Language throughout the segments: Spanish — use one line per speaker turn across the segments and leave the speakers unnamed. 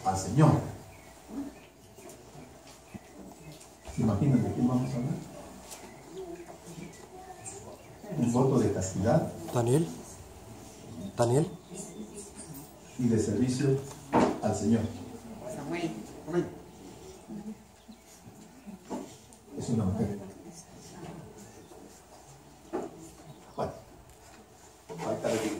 al Señor. ¿Se imaginan de quién vamos a hablar? Un voto de castidad.
Daniel.
Y de servicio al Señor. Es una mujer. Bueno, ahorita le digo.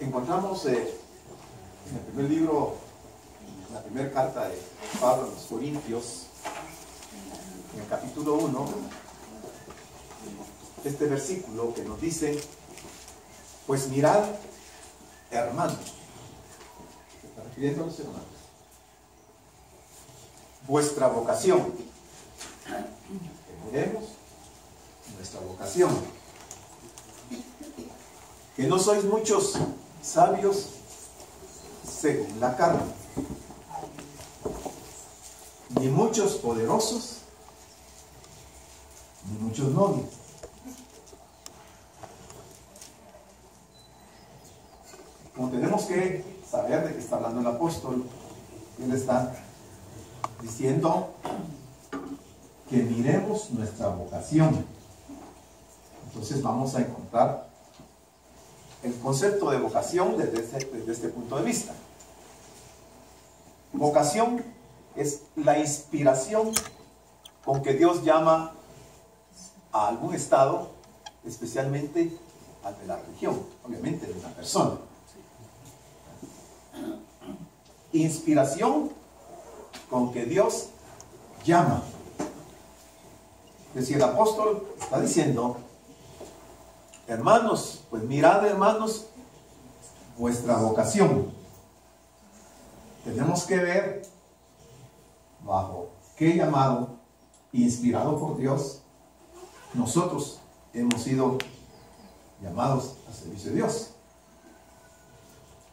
Encontramos en el primer libro, la primera carta de Pablo a los Corintios, en el capítulo 1, este versículo que nos dice: pues mirad, hermanos, se está refiriendo a los hermanos, vuestra vocación. Que miremos nuestra vocación. Que no sois muchos sabios según la carne, ni muchos poderosos, ni muchos nobles. Como tenemos que saber de qué está hablando el apóstol, él está diciendo que miremos nuestra vocación. Entonces vamos a encontrar el concepto de vocación desde este punto de vista. Vocación es la inspiración con que Dios llama a algún estado, especialmente al de la religión, obviamente de una persona. Inspiración con que Dios llama. Es decir, el apóstol está diciendo: hermanos, pues mirad, hermanos, vuestra vocación. Tenemos que ver bajo qué llamado, inspirado por Dios, nosotros hemos sido llamados al servicio de Dios.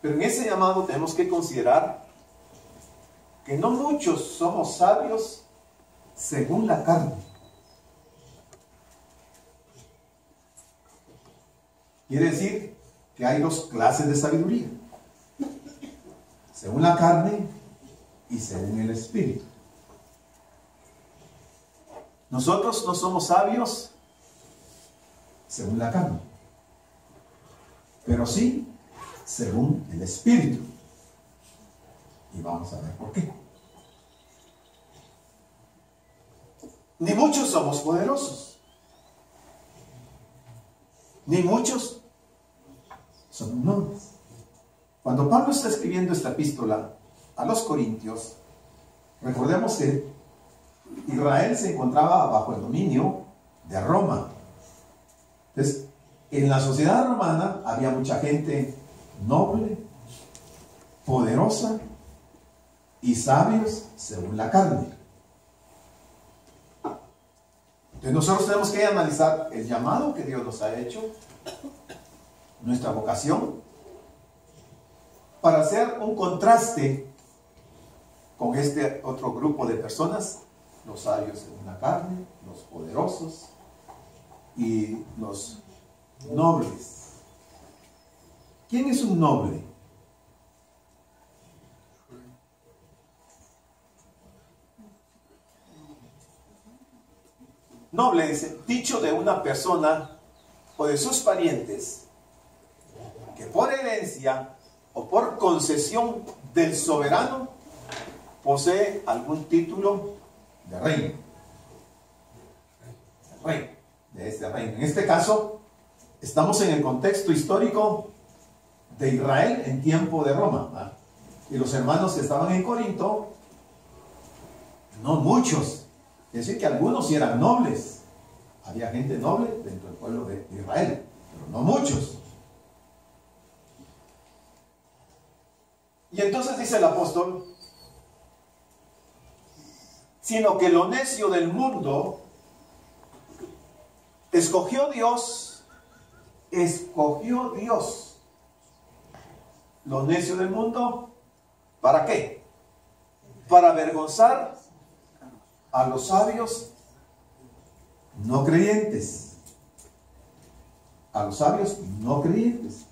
Pero en ese llamado tenemos que considerar que no muchos somos sabios según la carne. Quiere decir que hay dos clases de sabiduría: según la carne y según el Espíritu. Nosotros no somos sabios según la carne, pero sí según el Espíritu. Y vamos a ver por qué. Ni muchos somos poderosos, ni muchos somos nobles. Cuando Pablo está escribiendo esta epístola a los Corintios, recordemos que Israel se encontraba bajo el dominio de Roma. Entonces, en la sociedad romana había mucha gente noble, poderosa y sabios según la carne. Entonces nosotros tenemos que analizar el llamado que Dios nos ha hecho, nuestra vocación, para hacer un contraste con este otro grupo de personas: los sabios según la carne, los poderosos y los nobles. ¿Quién es un noble? Noble es el dicho de una persona o de sus parientes que por herencia o por concesión del soberano posee algún título de reino. El rey de este reino. En este caso, estamos en el contexto histórico de Israel en tiempo de Roma, ¿verdad? Y los hermanos que estaban en Corinto, no muchos, es decir, que algunos sí eran nobles. Había gente noble dentro del pueblo de Israel, pero no muchos. Y entonces dice el apóstol: sino que lo necio del mundo escogió Dios lo necio del mundo. ¿Para qué? Para avergonzar a los sabios no creyentes. A los sabios no creyentes.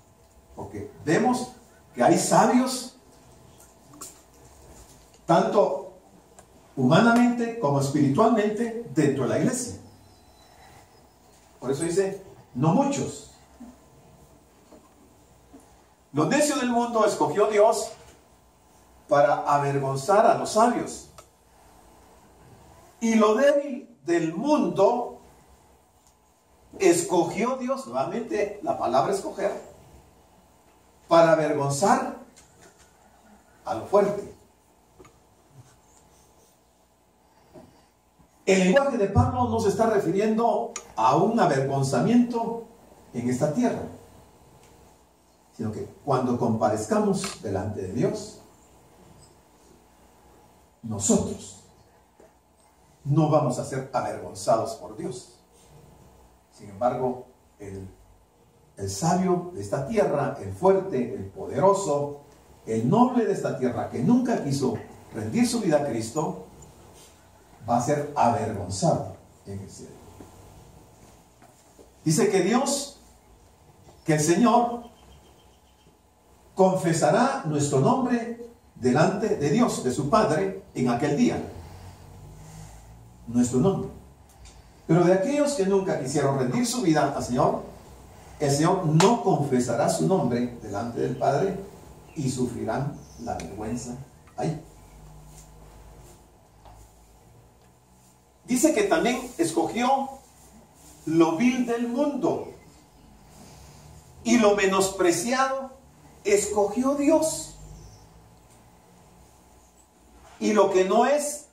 Porque vemos que hay sabios tanto humanamente como espiritualmente dentro de la iglesia. Por eso dice, no muchos. Lo necio del mundo escogió Dios para avergonzar a los sabios. Y lo débil del mundo escogió Dios, nuevamente la palabra escoger, para avergonzar a lo fuerte. El lenguaje de Pablo no se está refiriendo a un avergonzamiento en esta tierra, sino que cuando comparezcamos delante de Dios, nosotros no vamos a ser avergonzados por Dios. Sin embargo, el sabio de esta tierra, el fuerte, el poderoso, el noble de esta tierra, que nunca quiso rendir su vida a Cristo, va a ser avergonzado en el cielo. Dice que Dios, que el Señor, confesará nuestro nombre delante de Dios, de su Padre, en aquel día. Nuestro nombre. Pero de aquellos que nunca quisieron rendir su vida al Señor, el Señor no confesará su nombre delante del Padre y sufrirán la vergüenza ahí. Dice que también escogió lo vil del mundo y lo menospreciado escogió Dios. Y lo que no es,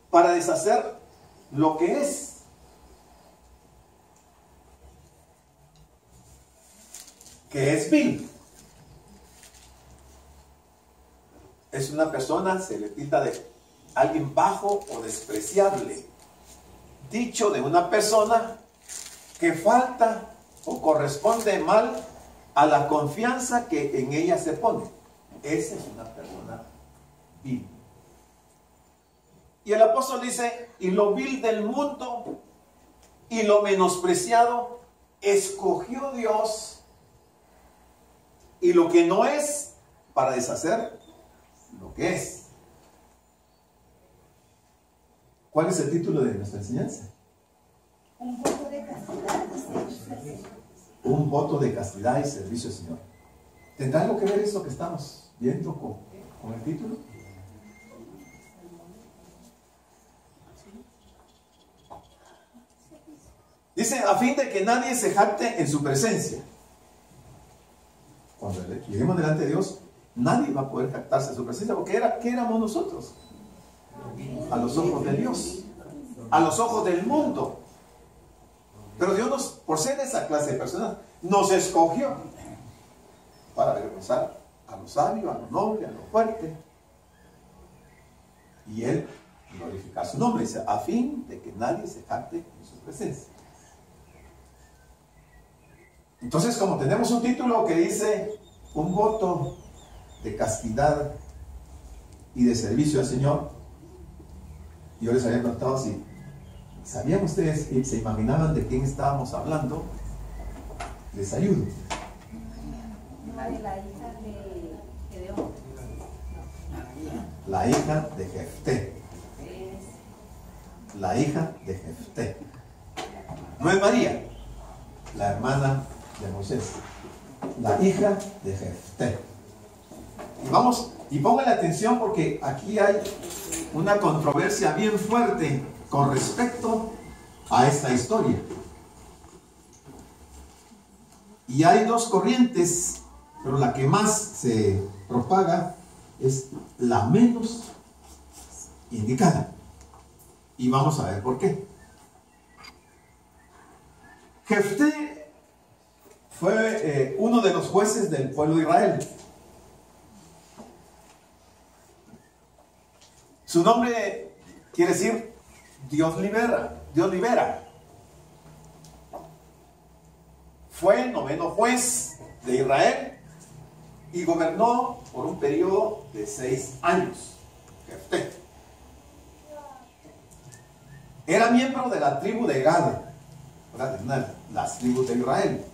para deshacer lo que es. Que es vil. Es una persona, se le tilda de alguien bajo o despreciable. Dicho de una persona que falta o corresponde mal a la confianza que en ella se pone. Esa es una persona vil. Y el apóstol dice, y lo vil del mundo y lo menospreciado escogió Dios, y lo que no es, para deshacer lo que es. ¿Cuál es el título de nuestra enseñanza?
Un voto de castidad y servicio.
Un voto de castidad y servicio al Señor. ¿Tendrá algo que ver eso que estamos viendo con el título? Dice, a fin de que nadie se jacte en su presencia. Cuando lleguemos delante de Dios, nadie va a poder jactarse en su presencia, porque ¿qué éramos nosotros? A los ojos de Dios, a los ojos del mundo. Pero Dios por ser esa clase de personas, nos escogió para avergonzar a lo sabio, a lo noble, a lo fuerte. Y Él glorificar su nombre, dice, a fin de que nadie se jacte en su presencia. Entonces, como tenemos un título que dice un voto de castidad y de servicio al Señor, yo les había preguntado si sabían ustedes y se imaginaban de quién estábamos hablando. Les ayudo.
La hija de Gedeón.
La hija de Jefté. La hija de Jefté. No es María, la hermana de Moisés. La hija de Jefté. Y vamos, y pónganle atención porque aquí hay una controversia bien fuerte con respecto a esta historia. Y hay dos corrientes, pero la que más se propaga es la menos indicada. Y vamos a ver por qué. Jefté fue uno de los jueces del pueblo de Israel. Su nombre quiere decir Dios libera, Dios libera. Fue el 9º juez de Israel y gobernó por un periodo de 6 años. Jefté. Era miembro de la tribu de Gad, una de las tribus de Israel.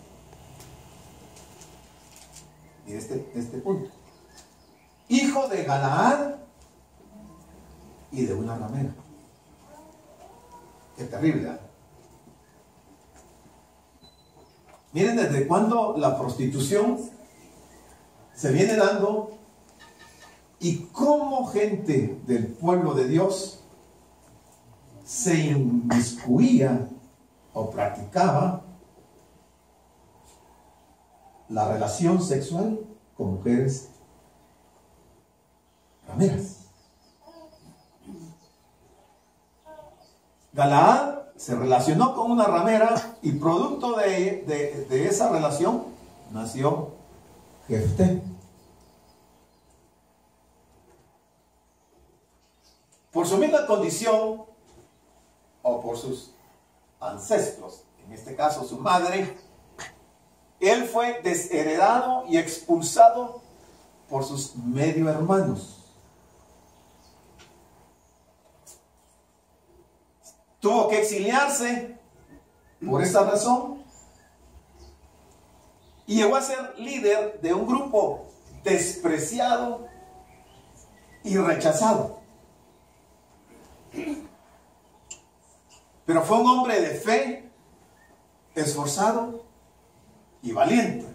Mire este punto. Hijo de Galaad y de una ramera. Qué terrible, ¿eh? Miren desde cuándo la prostitución se viene dando y cómo gente del pueblo de Dios se inmiscuía o practicaba la relación sexual con mujeres rameras. Galaad se relacionó con una ramera y producto de esa relación nació Jefté. Por su misma condición o por sus ancestros, en este caso su madre, él fue desheredado y expulsado por sus medio hermanos. Tuvo que exiliarse por esta razón y llegó a ser líder de un grupo despreciado y rechazado. Pero fue un hombre de fe, esforzado y valiente.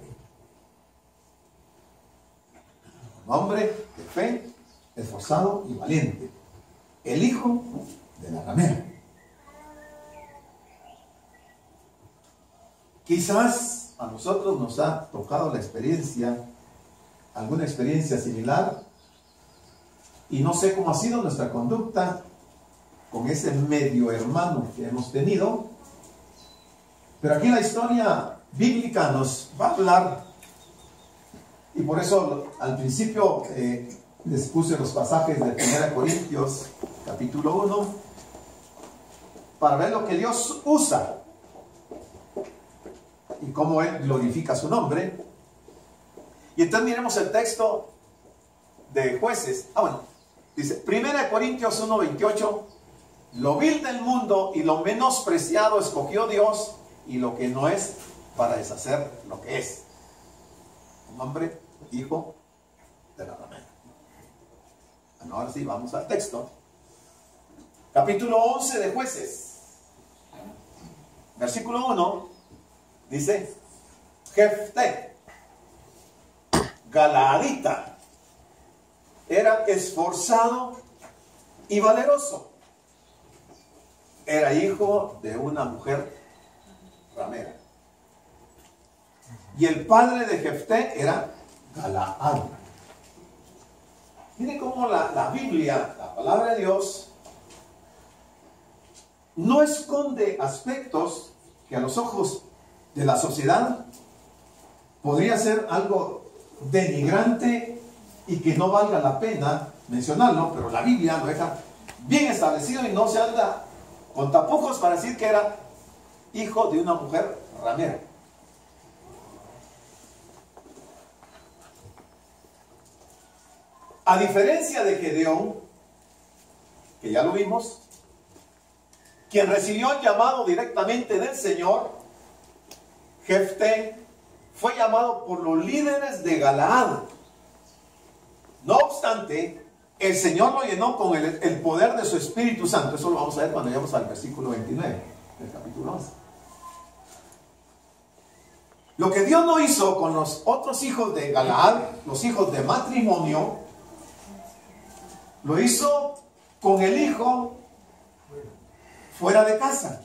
Un hombre de fe, esforzado y valiente. El hijo de la ramera. Quizás a nosotros nos ha tocado la experiencia, alguna experiencia similar, y no sé cómo ha sido nuestra conducta con ese medio hermano que hemos tenido, pero aquí la historia bíblica nos va a hablar, y por eso al principio les puse los pasajes de 1 Corintios capítulo 1 para ver lo que Dios usa y cómo Él glorifica su nombre. Y entonces miremos el texto de Jueces. Dice 1 Corintios 1:28: lo vil del mundo y lo menospreciado escogió Dios, y lo que no es, para deshacer lo que es. Un hombre, hijo de la ramera. Bueno, ahora sí, vamos al texto. Capítulo 11 de Jueces, versículo 1, dice: Jefté, galaadita, era esforzado y valeroso. Era hijo de una mujer ramera. Y el padre de Jefté era Galaad. Miren cómo la Biblia, la palabra de Dios, no esconde aspectos que a los ojos de la sociedad podría ser algo denigrante y que no valga la pena mencionarlo, pero la Biblia lo deja bien establecido y no se anda con tapujos para decir que era hijo de una mujer ramera. A diferencia de Gedeón, que ya lo vimos, quien recibió el llamado directamente del Señor, Jefté fue llamado por los líderes de Galaad. No obstante, el Señor lo llenó con el poder de su Espíritu Santo. Eso lo vamos a ver cuando lleguemos al versículo 29 del capítulo 11. Lo que Dios no hizo con los otros hijos de Galaad, los hijos de matrimonio, lo hizo con el hijo fuera de casa.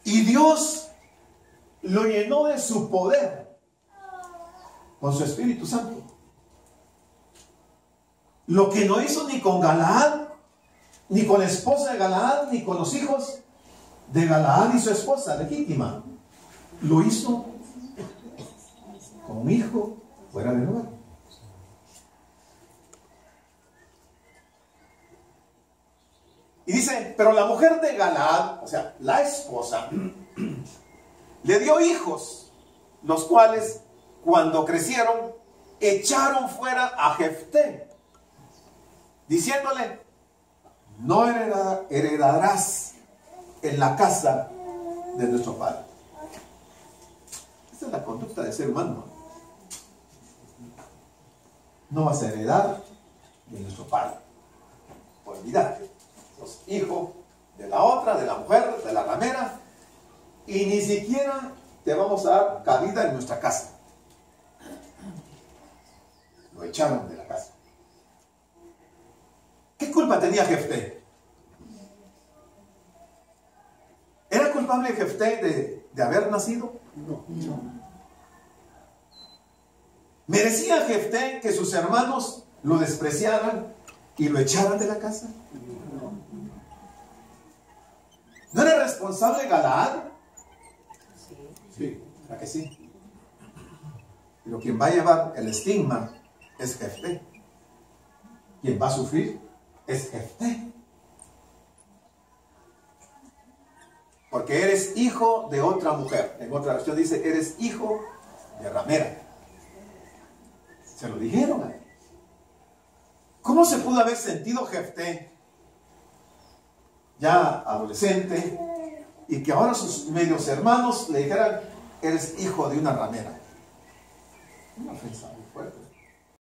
Y Dios lo llenó de su poder con su Espíritu Santo. Lo que no hizo ni con Galaad, ni con la esposa de Galaad, ni con los hijos de Galaad y su esposa legítima, lo hizo con un hijo fuera del hogar. Y dice, pero la mujer de Galaad, o sea, la esposa, le dio hijos, los cuales, cuando crecieron, echaron fuera a Jefté, diciéndole: no heredarás en la casa de nuestro padre. Esta es la conducta del ser humano. No vas a heredar de nuestro padre. olvídate. Sos hijo de la otra, de la mujer, de la ramera, y ni siquiera te vamos a dar cabida en nuestra casa. Lo echaron de la casa. ¿Qué culpa tenía Jefté? ¿Era culpable Jefté de haber nacido?
No.
¿Merecía Jefté que sus hermanos lo despreciaran y lo echaran de la casa? ¿No era responsable Galaad?
Sí.
¿Verdad que sí? Pero quien va a llevar el estigma es Jefté. Quien va a sufrir es Jefté. Porque eres hijo de otra mujer. En otra versión dice, eres hijo de ramera. Se lo dijeron a él. ¿Cómo se pudo haber sentido Jefté, ya adolescente, y que ahora sus medios hermanos le dijeran, eres hijo de una ramera? Una ofensa muy fuerte.